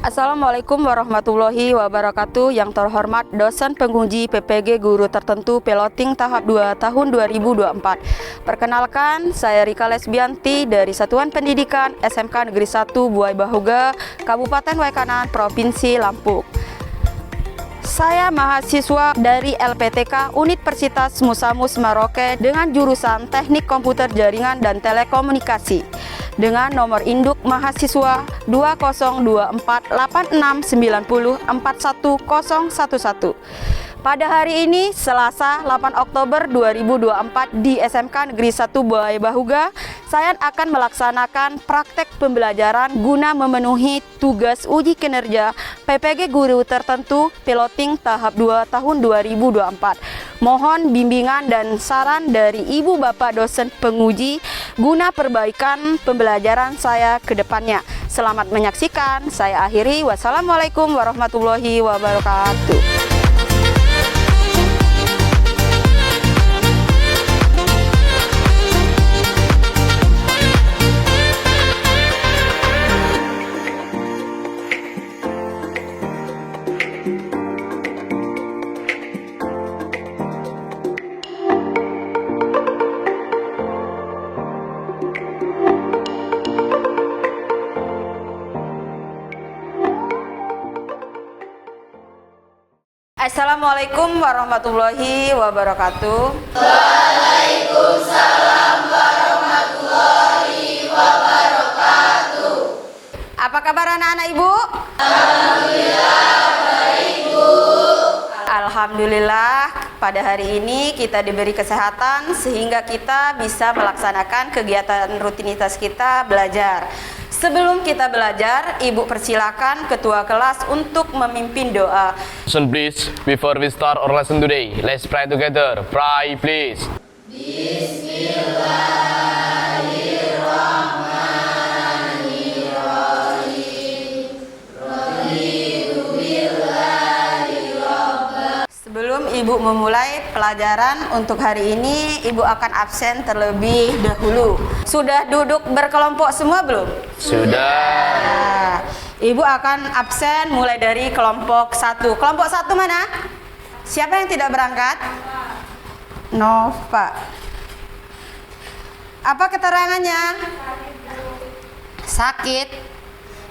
Assalamualaikum warahmatullahi wabarakatuh. Yang terhormat dosen penguji PPG Guru Tertentu Piloting tahap 2 tahun 2024. Perkenalkan, saya Rika Lesbianti dari Satuan Pendidikan SMK Negeri 1 Buai Bahuga, Kabupaten Waikanan, Provinsi Lampung. Saya mahasiswa dari LPTK Universitas Musamus Maroke dengan jurusan Teknik Komputer Jaringan dan Telekomunikasi dengan nomor induk mahasiswa 202469041011. Pada hari ini, Selasa 8 Oktober 2024 di SMK Negeri 1 Buai Bahuga, saya akan melaksanakan praktek pembelajaran guna memenuhi tugas uji kinerja PPG Guru Tertentu Piloting tahap 2 tahun 2024. Mohon bimbingan dan saran dari Ibu Bapak dosen penguji guna perbaikan pembelajaran saya ke depannya. Selamat menyaksikan. Saya akhiri. Wassalamualaikum warahmatullahi wabarakatuh. Assalamualaikum warahmatullahi wabarakatuh. Waalaikumsalam warahmatullahi wabarakatuh. Apa kabar anak-anak Ibu? Alhamdulillah baik, Bu. Alhamdulillah, pada hari ini kita diberi kesehatan sehingga kita bisa melaksanakan kegiatan rutinitas kita belajar. Sebelum kita belajar, Ibu persilakan ketua kelas untuk memimpin doa. Listen please, before we start our lesson today, let's pray together. Pray please. Sebelum Ibu memulai pelajaran untuk hari ini, Ibu akan absen terlebih dahulu. Sudah duduk berkelompok semua belum? Sudah. Nah, Ibu akan absen mulai dari kelompok 1. Kelompok 1 mana? Siapa yang tidak berangkat? Nova. Apa keterangannya? Sakit.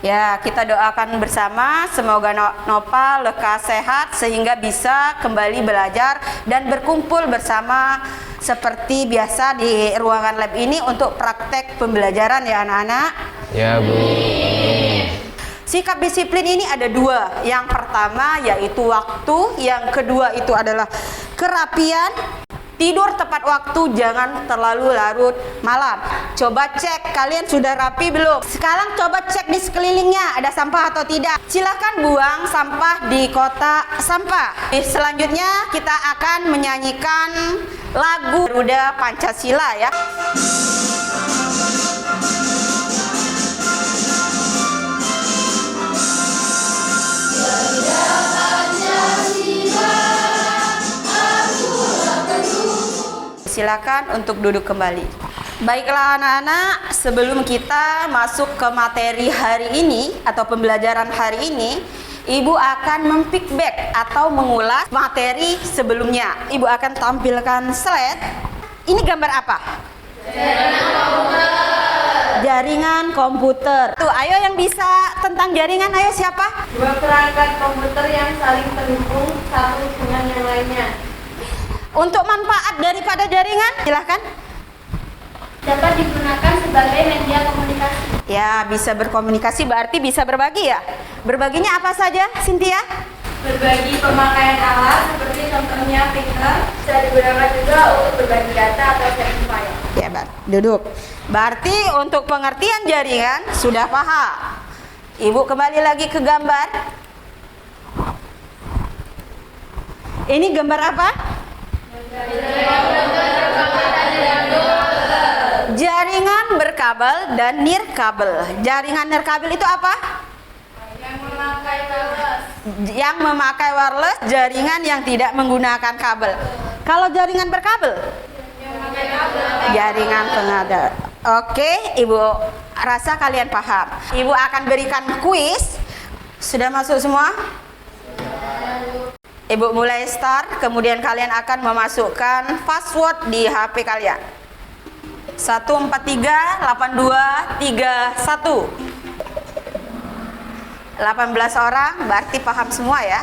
Ya, kita doakan bersama semoga Nova lekas sehat sehingga bisa kembali belajar dan berkumpul bersama seperti biasa di ruangan lab ini untuk praktek pembelajaran ya anak-anak. Ya, Bu. Sikap disiplin ini ada 2. Yang pertama yaitu waktu, yang kedua itu adalah kerapian. Tidur tepat waktu, jangan terlalu larut malam. Coba cek kalian sudah rapi belum. Sekarang coba cek di sekelilingnya ada sampah atau tidak. Silakan buang sampah di kotak sampah. Selanjutnya kita akan menyanyikan lagu Garuda Pancasila ya. Silakan untuk duduk kembali. Baiklah anak-anak, sebelum kita masuk ke materi hari ini atau pembelajaran hari ini, Ibu akan mempickback atau mengulas materi sebelumnya. Ibu akan tampilkan slide. Ini gambar apa? Jaringan komputer. Tuh, ayo yang bisa tentang jaringan, ayo siapa? 2 perangkat komputer yang saling terhubung satu dengan yang lainnya. Untuk manfaat daripada jaringan, silahkan. Dapat digunakan sebagai media komunikasi. Ya, bisa berkomunikasi berarti bisa berbagi ya. Berbaginya apa saja, Cynthia? Berbagi pemakaian alat seperti contohnya printer, bisa digunakan juga untuk berbagi data atau sharing file. Ya, duduk. Berarti untuk pengertian jaringan sudah paham. Ibu kembali lagi ke gambar. Ini gambar apa? Jaringan berkabel dan nirkabel. Jaringan nirkabel itu apa? Yang memakai wireless. Yang memakai wireless, jaringan yang tidak menggunakan kabel. Kalau jaringan berkabel? Yang memakai kabel. Jaringan pengadaan. Oke, Ibu rasa kalian paham. Ibu akan berikan kuis. Sudah masuk semua? Ibu mulai start, kemudian kalian akan memasukkan password di HP kalian. 1438231. 18 orang, berarti paham semua ya.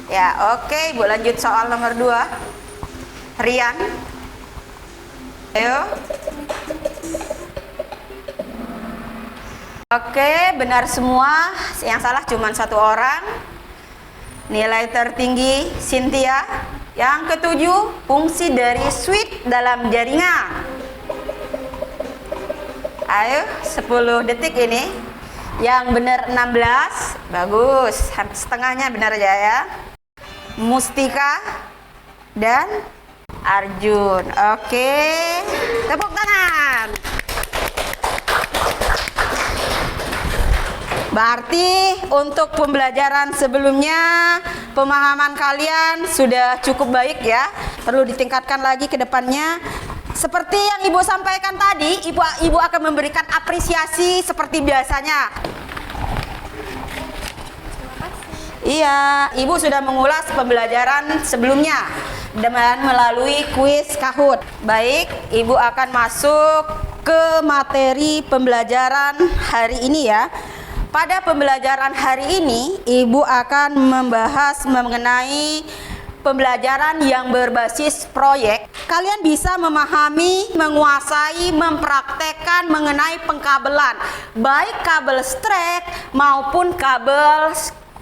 Ya, oke, Ibu lanjut soal nomor 2. Rian. Ayo. Oke, benar semua. Yang salah cuma 1 orang. Nilai tertinggi Cynthia. Yang ketujuh, fungsi dari switch dalam jaringan. Ayo, 10 detik ini. Yang benar 16. Bagus, setengahnya benar aja ya. Mustika dan Arjun. Oke, tepuk tangan. Berarti untuk pembelajaran sebelumnya pemahaman kalian sudah cukup baik ya. Perlu ditingkatkan lagi ke depannya. Seperti yang Ibu sampaikan tadi, Ibu akan memberikan apresiasi seperti biasanya. Iya, Ibu sudah mengulas pembelajaran sebelumnya dengan melalui kuis Kahoot. Baik, Ibu akan masuk ke materi pembelajaran hari ini ya. Pada pembelajaran hari ini, Ibu akan membahas mengenai pembelajaran yang berbasis proyek. Kalian bisa memahami, menguasai, mempraktekkan mengenai pengkabelan, baik kabel straight maupun kabel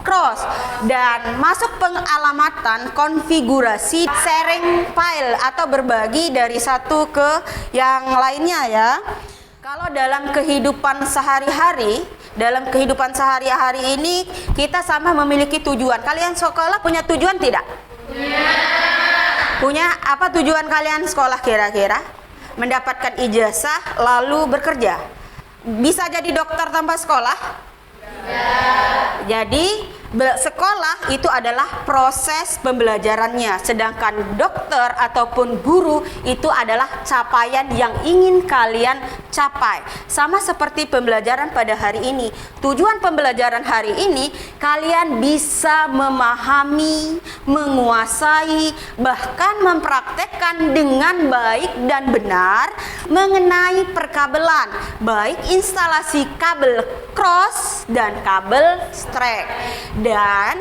cross, dan masuk pengalamatan konfigurasi sharing file atau berbagi dari satu ke yang lainnya ya. Kalau dalam kehidupan sehari-hari, ini kita sama memiliki tujuan. Kalian sekolah punya tujuan tidak? Punya. Apa tujuan kalian sekolah kira-kira? Mendapatkan ijazah lalu bekerja. Bisa jadi dokter tanpa sekolah? Jadi sekolah itu adalah proses pembelajarannya, sedangkan dokter ataupun guru itu adalah capaian yang ingin kalian capai. Sama seperti pembelajaran pada hari ini. Tujuan pembelajaran hari ini kalian bisa memahami, menguasai, bahkan mempraktekkan dengan baik dan benar mengenai perkabelan, baik instalasi kabel cross dan kabel straight, dan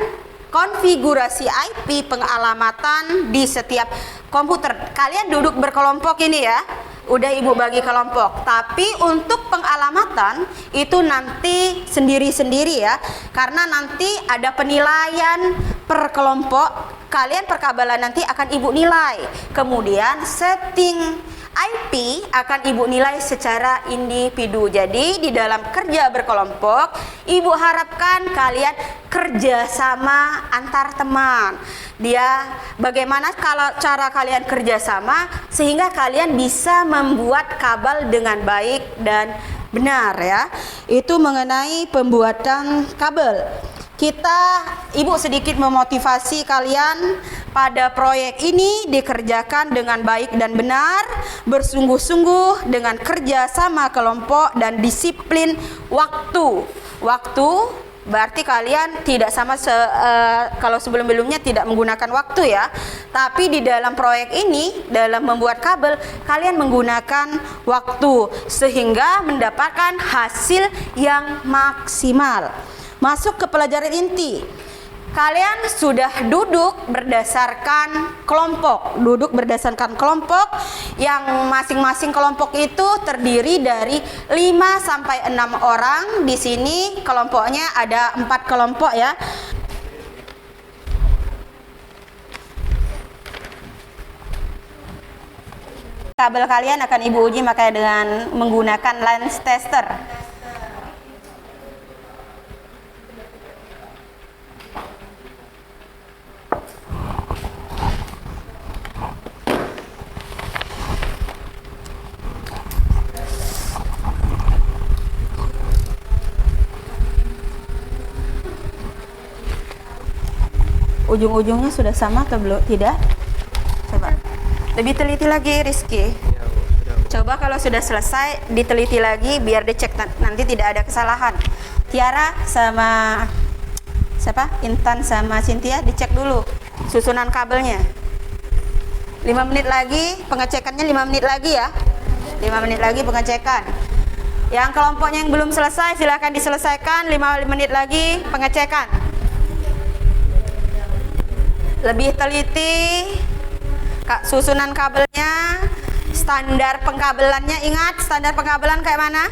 konfigurasi IP pengalamatan di setiap komputer. Kalian duduk berkelompok ini ya. Udah Ibu bagi kelompok. Tapi untuk pengalamatan itu nanti sendiri-sendiri ya. Karena nanti ada penilaian per kelompok. Kalian perkabelan nanti akan Ibu nilai. Kemudian setting IP akan Ibu nilai secara individu. Jadi di dalam kerja berkelompok, Ibu harapkan kalian kerjasama antar teman. Bagaimana kalau cara kalian kerjasama sehingga kalian bisa membuat kabel dengan baik dan benar ya. Itu mengenai pembuatan kabel. Ibu sedikit memotivasi kalian pada proyek ini dikerjakan dengan baik dan benar, bersungguh-sungguh dengan kerja sama kelompok dan disiplin waktu. Berarti kalian tidak sama kalau sebelum-sebelumnya tidak menggunakan waktu ya. Tapi di dalam proyek ini, dalam membuat kabel, kalian menggunakan waktu sehingga mendapatkan hasil yang maksimal. Masuk ke pelajaran inti. Kalian sudah duduk berdasarkan kelompok. Duduk berdasarkan kelompok yang masing-masing kelompok itu terdiri dari 5 sampai 6 orang. Di sini kelompoknya ada 4 kelompok ya. Kabel kalian akan Ibu uji makanya dengan menggunakan lens tester. Ujung-ujungnya sudah sama atau belum? Tidak? Coba. Lebih teliti lagi, Rizky. Coba kalau sudah selesai, diteliti lagi biar dicek nanti tidak ada kesalahan. Tiara sama siapa? Intan sama Cynthia dicek dulu susunan kabelnya. 5 menit lagi, pengecekannya 5 menit lagi ya. 5 menit lagi pengecekan. Yang kelompoknya yang belum selesai, silahkan diselesaikan. 5 menit lagi pengecekan. Lebih teliti susunan kabelnya, standar pengkabelannya. Ingat standar pengkabelan kayak mana?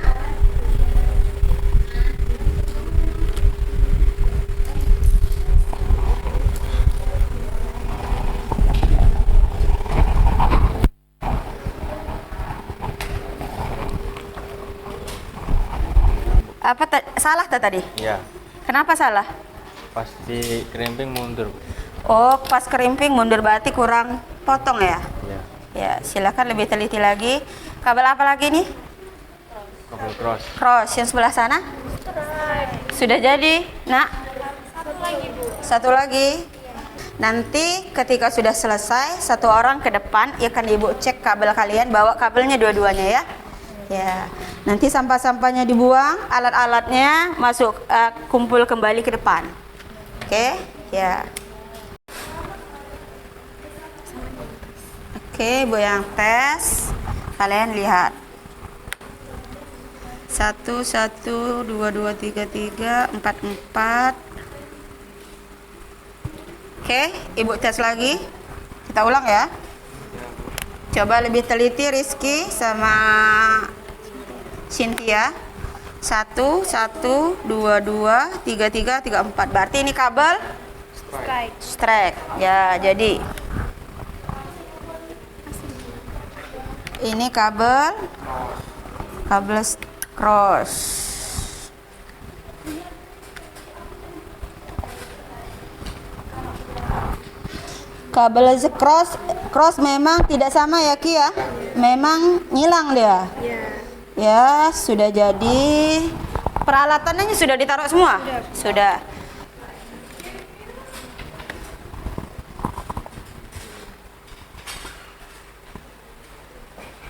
Apa salah tadi? Ya, Kenapa salah? pas di krimping mundur. Oh, pas kerimping mundur berarti kurang potong ya? Ya, Ya, silakan lebih teliti lagi. Kabel apa lagi nih? kabel cross. Cross yang sebelah sana? Sudah jadi, nak? Satu lagi. Nanti ketika sudah selesai, 1 orang ke depan, ya kan Ibu cek kabel kalian, bawa kabelnya dua-duanya ya. Ya, nanti sampah-sampahnya dibuang, alat-alatnya masuk kumpul kembali ke depan. Oke, ya. Oke, Bu yang tes. Kalian lihat. 1, 1, 2, 2, 3, 3, 4, 4. Oke, Ibu tes lagi. Kita ulang ya. Coba lebih teliti Rizky sama Cynthia. 1, 1, 2, 2, 3, 3, 3, 4. Berarti ini kabel strike. Ya, jadi ini kabel cross. Kabel cross memang tidak sama ya Ki ya. Memang ngilang dia. Ya, sudah jadi. Peralatannya sudah ditaruh semua? Sudah.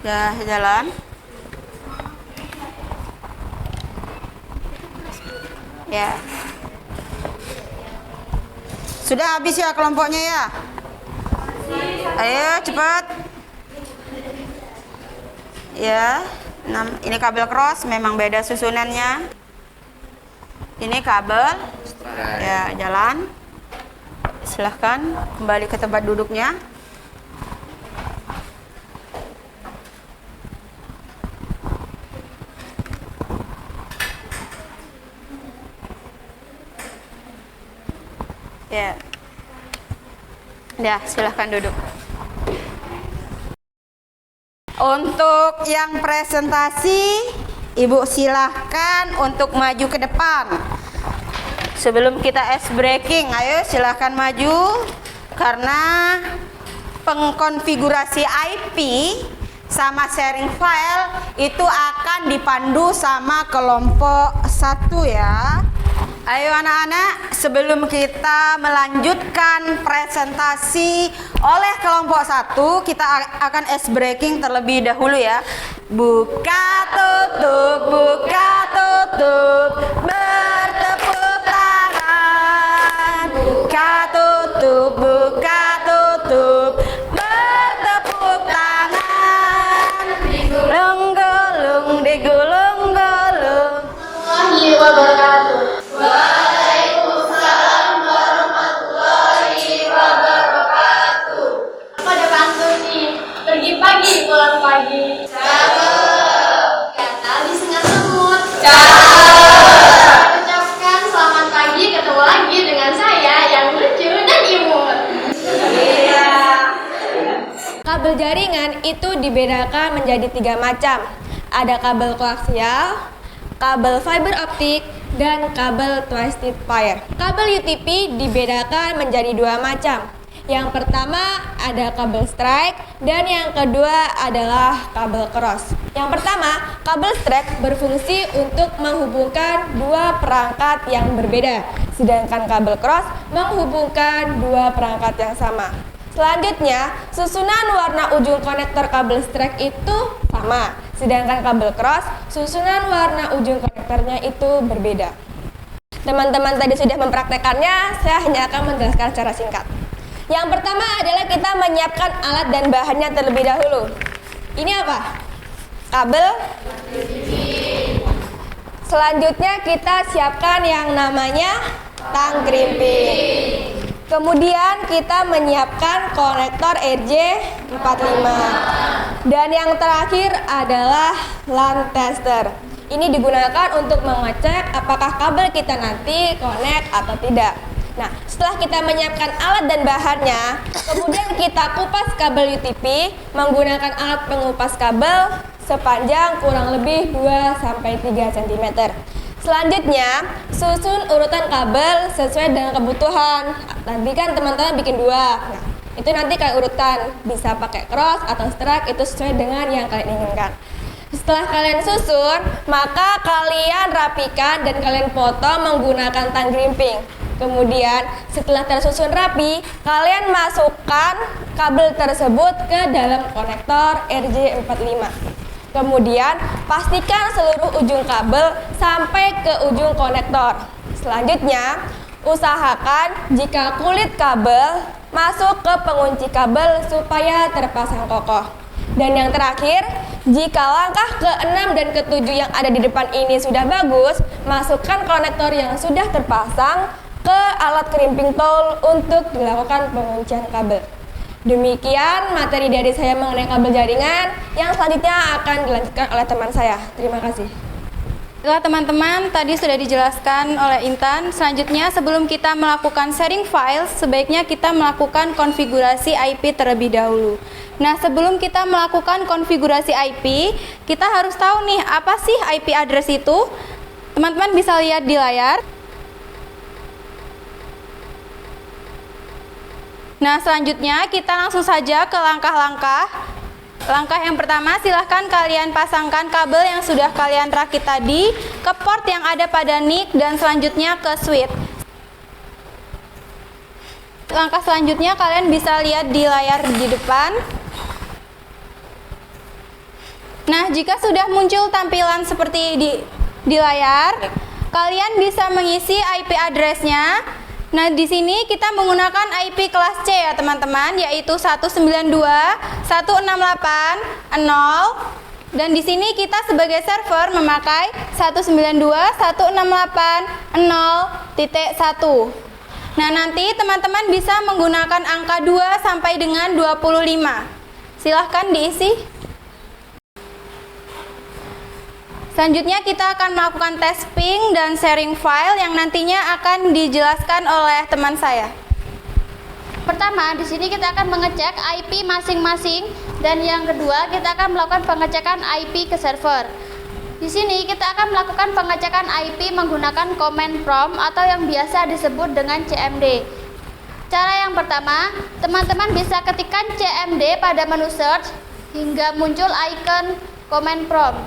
Ya, jalan. Ya. Sudah habis ya kelompoknya ya? Ayo cepat. Ya, ini kabel cross memang beda susunannya. Ini kabel. Ya, jalan. Silahkan kembali ke tempat duduknya. Ya. Ya, silahkan duduk. Untuk yang presentasi, Ibu silahkan untuk maju ke depan. Sebelum kita ice breaking, ayo silahkan maju. Karena pengkonfigurasi IP sama sharing file itu akan dipandu sama kelompok 1 ya. Ayo anak-anak, sebelum kita melanjutkan presentasi oleh kelompok 1, kita akan ice breaking terlebih dahulu ya. Buka tutup, bertepuk tangan. Buka tutup, bertepuk tangan. Digulung, digulung-gulung. Warahmatullahi wabarakatuh. Waalaikumsalam warahmatullahi pagi, pulang pagi. Cakep. Kata di setengah semut. Cakep. Ucapkan selamat pagi, ketemu lagi dengan saya yang lucu dan imut. Iya. Kabel jaringan itu dibedakan menjadi 3 macam. Ada kabel koaksial, kabel fiber optik, dan kabel twisted pair. Kabel UTP dibedakan menjadi 2 macam. Yang pertama ada kabel strike dan yang kedua adalah kabel cross. Yang pertama, kabel strike berfungsi untuk menghubungkan 2 perangkat yang berbeda, sedangkan kabel cross menghubungkan 2 perangkat yang sama. Selanjutnya, susunan warna ujung konektor kabel strike itu sama, sedangkan kabel cross susunan warna ujung konektornya itu berbeda. Teman-teman tadi sudah mempraktekannya, saya hanya akan menjelaskan secara singkat. Yang pertama adalah kita menyiapkan alat dan bahannya terlebih dahulu. Ini apa? Kabel. Selanjutnya kita siapkan yang namanya tang krimping. Kemudian kita menyiapkan konektor RJ45. Dan yang terakhir adalah LAN tester. Ini digunakan untuk mengecek apakah kabel kita nanti connect atau tidak. Nah, setelah kita menyiapkan alat dan bahannya, kemudian kita kupas kabel UTP menggunakan alat pengupas kabel sepanjang kurang lebih 2-3 cm. Selanjutnya, susun urutan kabel sesuai dengan kebutuhan. Tadi kan teman-teman bikin 2. Nah, itu nanti kayak urutan, bisa pakai cross atau strike, itu sesuai dengan yang kalian inginkan. Setelah kalian susun, maka kalian rapikan dan kalian potong menggunakan tang krimping. Kemudian setelah tersusun rapi, kalian masukkan kabel tersebut ke dalam konektor RJ45. Kemudian pastikan seluruh ujung kabel sampai ke ujung konektor. Selanjutnya, usahakan jika kulit kabel masuk ke pengunci kabel supaya terpasang kokoh. Dan yang terakhir, jika langkah ke-6 dan ke-7 yang ada di depan ini sudah bagus, masukkan konektor yang sudah terpasang ke alat crimping tool untuk dilakukan penguncian kabel. Demikian materi dari saya mengenai kabel jaringan, yang selanjutnya akan dilanjutkan oleh teman saya. Terima kasih. Setelah teman-teman tadi sudah dijelaskan oleh Intan, selanjutnya sebelum kita melakukan sharing file, sebaiknya kita melakukan konfigurasi IP terlebih dahulu. Nah, sebelum kita melakukan konfigurasi IP, kita harus tahu nih, apa sih IP address itu? Teman-teman bisa lihat di layar. Nah, selanjutnya kita langsung saja ke langkah-langkah. Langkah yang pertama, silahkan kalian pasangkan kabel yang sudah kalian rakit tadi ke port yang ada pada NIC dan selanjutnya ke switch. Langkah selanjutnya kalian bisa lihat di layar di depan. Nah, jika sudah muncul tampilan seperti di layar, kalian bisa mengisi IP address-nya. Nah, di sini kita menggunakan IP kelas C ya teman-teman, yaitu 192.168.0, dan di sini kita sebagai server memakai 192.168.0.1. Nah, nanti teman-teman bisa menggunakan angka 2 sampai dengan 25. Silahkan diisi. Selanjutnya kita akan melakukan tes ping dan sharing file yang nantinya akan dijelaskan oleh teman saya. Pertama, di sini kita akan mengecek IP masing-masing, dan yang kedua kita akan melakukan pengecekan IP ke server. Di sini kita akan melakukan pengecekan IP menggunakan command prompt atau yang biasa disebut dengan CMD. Cara yang pertama, teman-teman bisa ketikkan CMD pada menu search hingga muncul icon command prompt.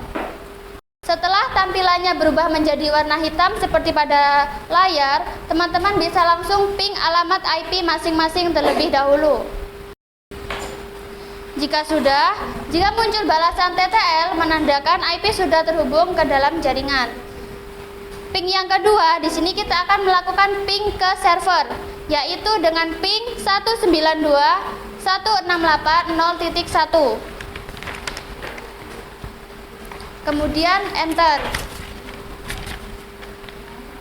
Setelah tampilannya berubah menjadi warna hitam seperti pada layar, teman-teman bisa langsung ping alamat IP masing-masing terlebih dahulu. Jika muncul balasan TTL menandakan IP sudah terhubung ke dalam jaringan. Ping yang kedua, di sini kita akan melakukan ping ke server, yaitu dengan ping 192.168.0.1. Kemudian enter.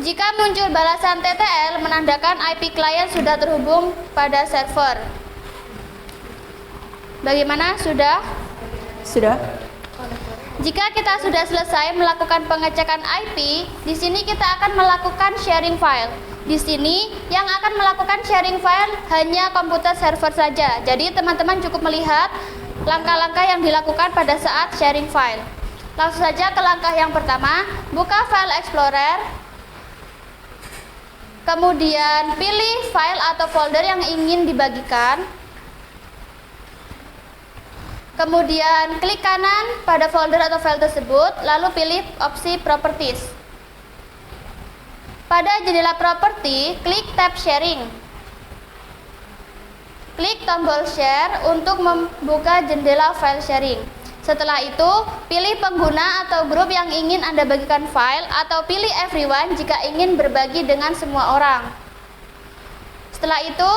Jika muncul balasan TTL menandakan IP klien sudah terhubung pada server. Bagaimana? Sudah? Sudah? Jika kita sudah selesai melakukan pengecekan IP, di sini kita akan melakukan sharing file. Di sini yang akan melakukan sharing file hanya komputer server saja. Jadi teman-teman cukup melihat langkah-langkah yang dilakukan pada saat sharing file. Langsung saja ke langkah yang pertama, buka File Explorer. Kemudian pilih file atau folder yang ingin dibagikan. Kemudian klik kanan pada folder atau file tersebut, lalu pilih opsi Properties. Pada jendela Property, klik tab Sharing. Klik tombol Share untuk membuka jendela file sharing. Setelah itu, pilih pengguna atau grup yang ingin Anda bagikan file, atau pilih Everyone jika ingin berbagi dengan semua orang. Setelah itu,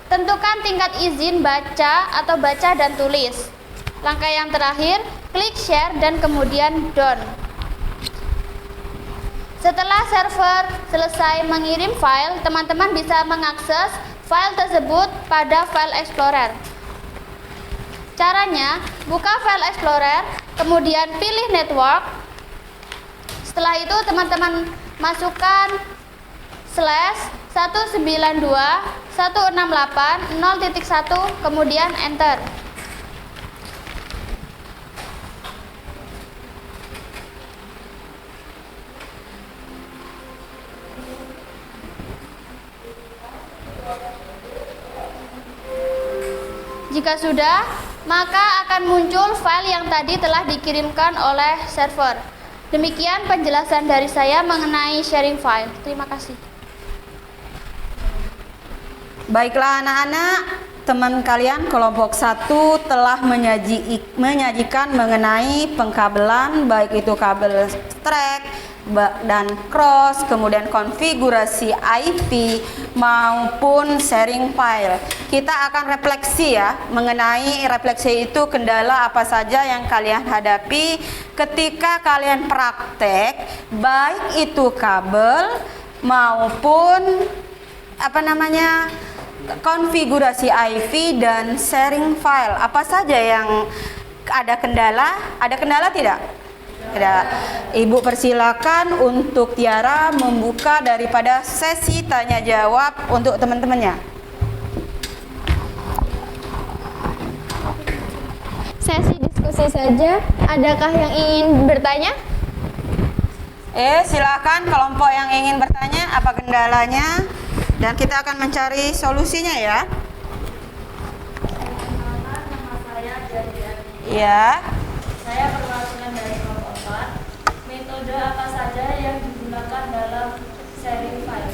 tentukan tingkat izin baca atau baca dan tulis. Langkah yang terakhir, klik share dan kemudian done. Setelah server selesai mengirim file, teman-teman bisa mengakses file tersebut pada File Explorer. Caranya, buka File Explorer, kemudian pilih Network. Setelah itu teman-teman masukkan /192.168.0.1, kemudian Enter. Jika sudah, maka akan muncul file yang tadi telah dikirimkan oleh server. Demikian penjelasan dari saya mengenai sharing file. Terima kasih. Baiklah anak-anak, teman kalian kelompok 1 telah menyajikan mengenai pengkabelan, baik itu kabel track dan cross, kemudian konfigurasi IP maupun sharing file. Kita akan refleksi ya, mengenai refleksi itu kendala apa saja yang kalian hadapi ketika kalian praktek, baik itu kabel maupun konfigurasi IP dan sharing file. Apa saja yang ada kendala? Ada kendala tidak? Tidak. Ibu persilakan untuk Tiara membuka daripada sesi tanya jawab untuk teman-temannya. Sesi diskusi saja. Adakah yang ingin bertanya? Silakan kelompok yang ingin bertanya apa kendalanya dan kita akan mencari solusinya ya. Nama saya Jadi Adi. Ya. Saya perwakilan dari kelompok 4. Metode apa saja yang digunakan dalam sharing file?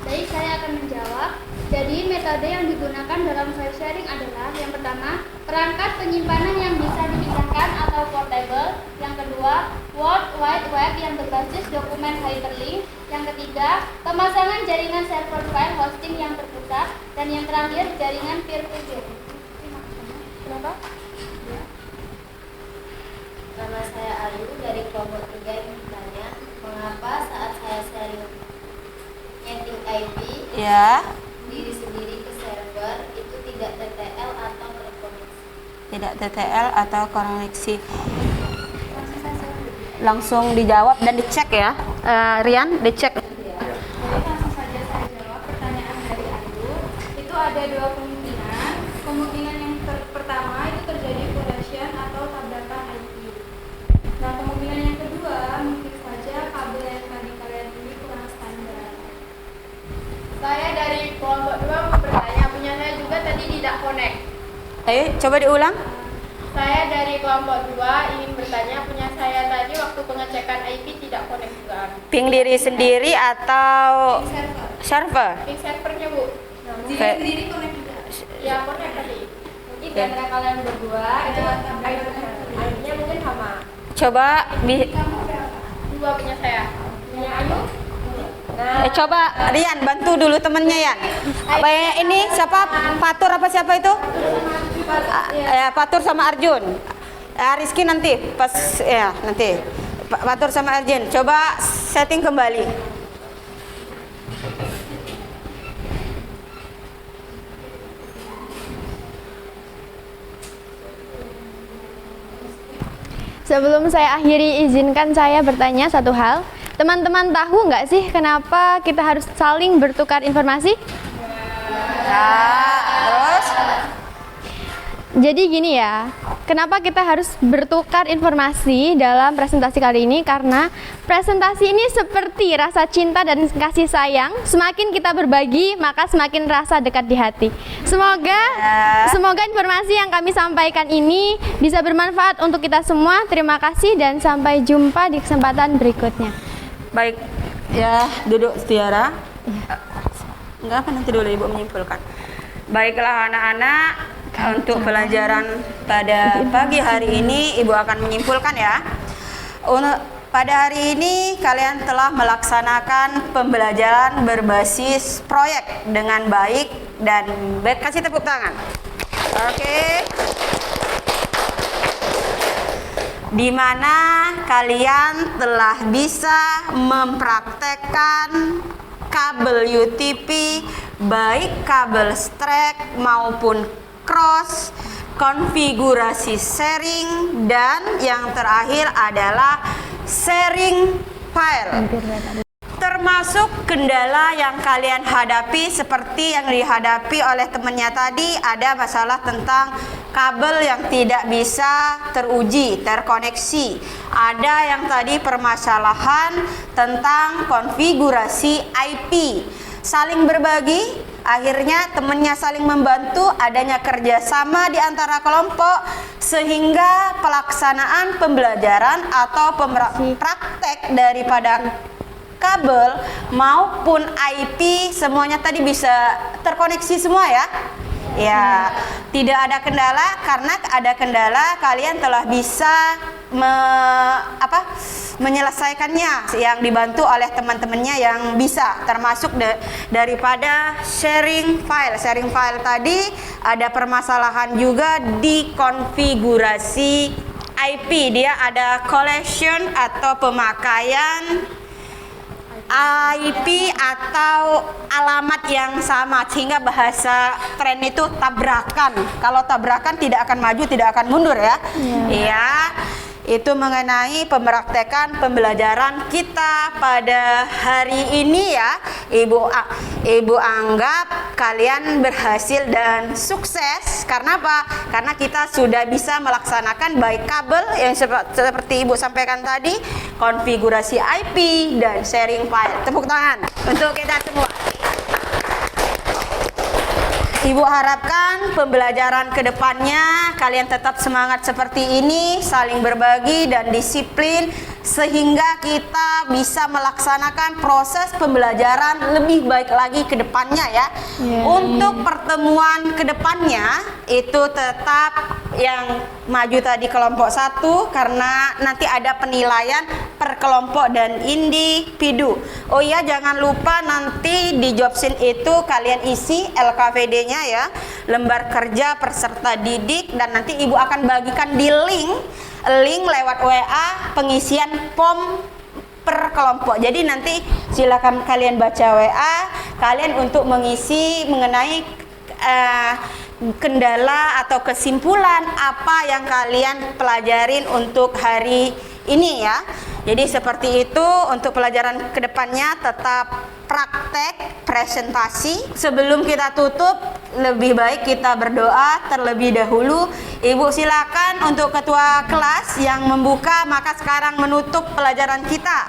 Baik, saya akan menjawab. Jadi, metode yang digunakan dalam file sharing adalah yang pertama, perangkat penyimpanan yang bisa dipindahkan atau portable. Yang kedua, World Wide Web yang berbasis dokumen hyperlink. Yang ketiga, pemasangan jaringan server file hosting yang terpusat. Dan yang terakhir, jaringan peer-to-peer. Kenapa? Nama saya Ayu dari kelompok 3 yang bertanya, mengapa saat saya sharing netting IP Ya. diri sendiri ke server itu tidak TTL atau terkoneksi? Tidak TTL atau koneksi. Langsung dijawab dan dicek ya. Rian, dicek. Jadi langsung saja saya jawab pertanyaan dari Ayu. Itu ada dua kemungkinan. Kemungkinan yang pertama itu terjadi collision atau tabrakan IP. Nah, kemungkinan yang kedua mungkin saja kabel yang tadi kalian ini kurang standar. Saya dari kelompok 2 mau bertanya, punya saya juga tadi tidak connect. Ayo, coba diulang. Saya dari kelompok 2 ingin bertanya, punya saya tadi waktu pengecekan IP tidak connect juga. Ping diri sendiri atau server? Ping servernya Bu. Oke. Ya connect tadi. Mungkin di antara kalian berdua itu IP-nya mungkin sama. Coba Dua punya saya. Punya Ayu? coba Rian bantu dulu temennya Yan. Apa ya, ini siapa? Fatur apa siapa itu? Fatur sama Arjun. Rizky nanti pas ya nanti. Fatur sama Arjun. Coba setting kembali. Sebelum saya akhiri, izinkan saya bertanya satu hal. Teman-teman tahu nggak sih kenapa kita harus saling bertukar informasi? Terus? Jadi gini ya, kenapa kita harus bertukar informasi dalam presentasi kali ini? Karena presentasi ini seperti rasa cinta dan kasih sayang. Semakin kita berbagi, maka semakin rasa dekat di hati. Semoga informasi yang kami sampaikan ini bisa bermanfaat untuk kita semua. Terima kasih dan sampai jumpa di kesempatan berikutnya. Baik, ya duduk Tiara. Enggak apa, nanti dulu Ibu menyimpulkan. Baiklah anak-anak, untuk pelajaran pada pagi hari ini Ibu akan menyimpulkan ya. Pada hari ini kalian telah melaksanakan pembelajaran berbasis proyek dengan baik dan baik. Kasih tepuk tangan. Oke. Di mana kalian telah bisa mempraktekkan kabel UTP, baik kabel strap maupun cross, konfigurasi sharing, dan yang terakhir adalah sharing file. Termasuk kendala yang kalian hadapi seperti yang dihadapi oleh temannya tadi, ada masalah tentang kabel yang tidak bisa teruji, terkoneksi. Ada yang tadi permasalahan tentang konfigurasi IP. Saling berbagi, akhirnya temannya saling membantu, adanya kerjasama di antara kelompok, sehingga pelaksanaan pembelajaran atau praktek daripada kabel maupun IP semuanya tadi bisa terkoneksi semua ya. Ya, tidak ada kendala. Karena ada kendala, kalian telah bisa menyelesaikannya yang dibantu oleh teman-temannya yang bisa, termasuk daripada sharing file. Sharing file tadi ada permasalahan juga di konfigurasi IP. Dia ada collection atau pemakaian IP atau alamat yang sama, sehingga bahasa tren itu tabrakan. Kalau tabrakan tidak akan maju, tidak akan mundur ya. Iya. Itu mengenai pempraktekan pembelajaran kita pada hari ini ya. Ibu anggap kalian berhasil dan sukses. Karena apa? Karena kita sudah bisa melaksanakan baik kabel yang seperti Ibu sampaikan tadi, konfigurasi IP dan sharing file. Tepuk tangan untuk kita semua. Ibu harapkan pembelajaran kedepannya kalian tetap semangat seperti ini, saling berbagi dan disiplin, sehingga kita bisa melaksanakan proses pembelajaran lebih baik lagi ke depannya ya. Untuk pertemuan kedepannya itu tetap yang maju tadi kelompok 1, karena nanti ada penilaian per kelompok dan individu. Oh iya, jangan lupa nanti di jobsin itu kalian isi LKVD-nya ya, lembar kerja peserta didik, dan nanti Ibu akan bagikan di link lewat WA pengisian form per kelompok. Jadi nanti silakan kalian baca WA kalian untuk mengisi mengenai kendala atau kesimpulan apa yang kalian pelajarin untuk hari ini ya. Jadi seperti itu. Untuk pelajaran kedepannya tetap praktek presentasi. Sebelum kita tutup, lebih baik kita berdoa terlebih dahulu. Ibu silakan untuk ketua kelas yang membuka, maka sekarang menutup pelajaran kita.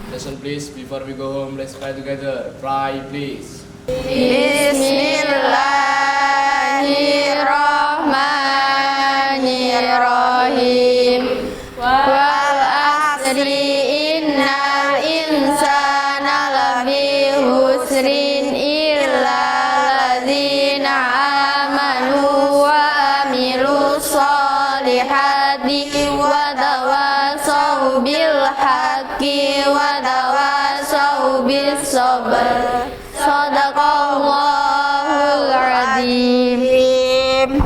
Listen please, before we go home, let's pray together. Pray please. Bismillahirrahmanirrahim. Wal asri innal insana lafi husrin illa ladzina amanu wa amilus solihati wa tawassaw bil haqqi wa tawassaw bis sabr. Shadaqallahul azim.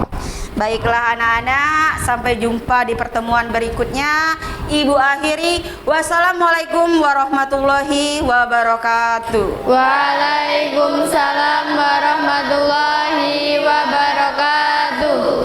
Baiklah anak-anak, sampai jumpa di pertemuan berikutnya. Ibu akhiri, wassalamualaikum warahmatullahi wabarakatuh. Waalaikumsalam warahmatullahi wabarakatuh.